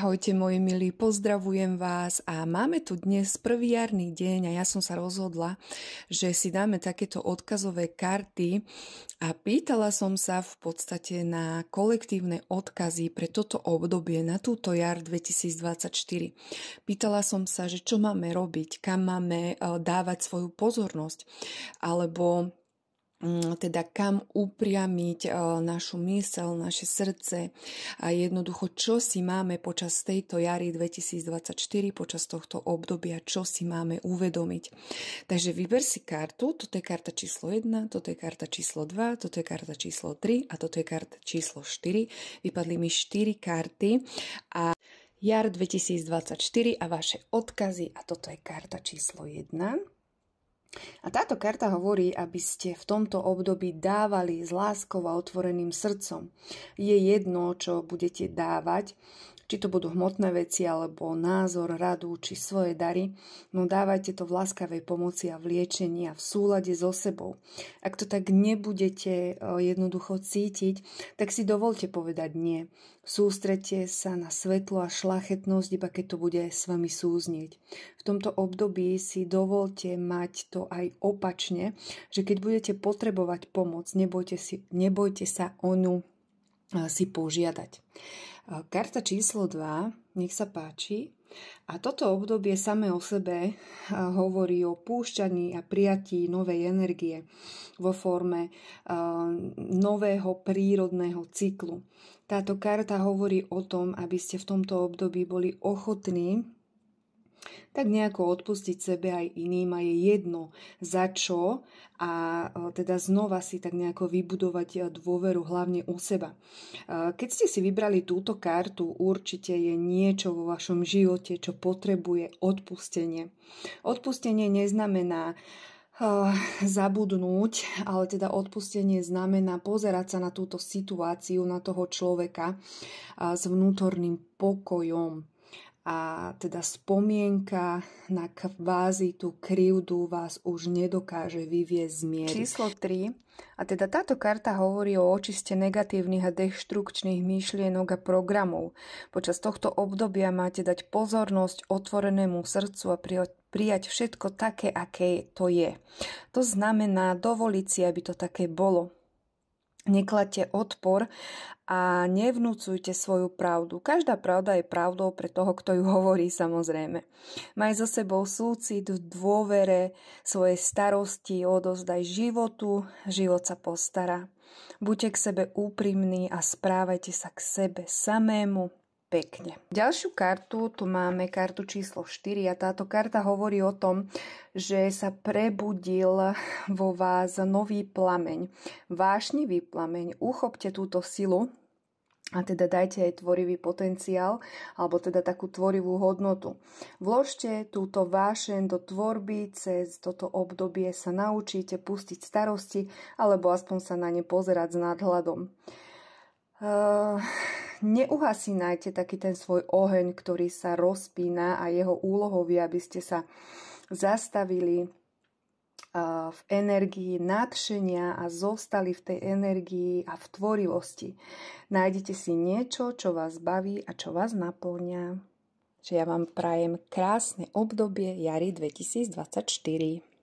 Ahojte moji milí, pozdravujem vás a máme tu dnes prvý jarný deň a ja som sa rozhodla, že si dáme takéto odkazové karty a pýtala som sa v podstate na kolektívne odkazy pre toto obdobie, na túto jar 2024. Pýtala som sa, že čo máme robiť, kam máme dávať svoju pozornosť, alebo teda kam upriamiť našu myseľ, naše srdce a jednoducho, čo si máme počas tejto jary 2024, počas tohto obdobia, čo si máme uvedomiť. Takže vyber si kartu, toto je karta číslo 1, toto je karta číslo 2, toto je karta číslo 3 a toto je karta číslo 4. Vypadli mi 4 karty a jar 2024 a vaše odkazy a toto je karta číslo 1. A táto karta hovorí, aby ste v tomto období dávali s láskou a otvoreným srdcom. Je jedno, čo budete dávať, či to budú hmotné veci, alebo názor, radu, či svoje dary, no dávajte to v láskavej pomoci a v liečení a v súlade so sebou. Ak to tak nebudete jednoducho cítiť, tak si dovolte povedať nie. Sústredte sa na svetlo a šľachetnosť, iba keď to bude s vami súznieť. V tomto období si dovolte mať to aj opačne, že keď budete potrebovať pomoc, nebojte sa o ňu si požiadať. Karta číslo 2, nech sa páči. A toto obdobie samé o sebe hovorí o púšťaní a prijatí novej energie vo forme nového prírodného cyklu. Táto karta hovorí o tom, aby ste v tomto období boli ochotní tak nejako odpustiť sebe aj iným a je jedno za čo a teda znova si tak nejako vybudovať dôveru hlavne u seba. Keď ste si vybrali túto kartu, určite je niečo vo vašom živote, čo potrebuje odpustenie. Odpustenie neznamená zabudnúť, ale teda odpustenie znamená pozerať sa na túto situáciu, na toho človeka s vnútorným pokojom. A teda spomienka na kvázi tú krivdu vás už nedokáže vyviesť z miery. Číslo 3. A teda táto karta hovorí o očiste negatívnych a deštrukčných myšlienok a programov. Počas tohto obdobia máte dať pozornosť otvorenému srdcu a prijať všetko také, aké to je. To znamená dovoliť si, aby to také bolo. Nekladte odpor a nevnúcujte svoju pravdu. Každá pravda je pravdou pre toho, kto ju hovorí, samozrejme. Maj so sebou súcit v dôvere svojej starosti, odovzdaj životu, život sa postará. Buďte k sebe úprimní a správajte sa k sebe samému pekne. Ďalšiu kartu, tu máme kartu číslo 4 a táto karta hovorí o tom, že sa prebudil vo vás nový plameň, vášnivý plameň. Uchopte túto silu a teda dajte aj tvorivý potenciál alebo teda takú tvorivú hodnotu. Vložte túto vášeň do tvorby, cez toto obdobie sa naučíte pustiť starosti alebo aspoň sa na ne pozerať s nadhľadom. Neuhasínajte taký ten svoj oheň, ktorý sa rozpína a jeho úlohou je, aby ste sa zastavili v energii nadšenia a zostali v tej energii a v tvorivosti. Nájdete si niečo, čo vás baví a čo vás naplňa. Že ja vám prajem krásne obdobie jary 2024.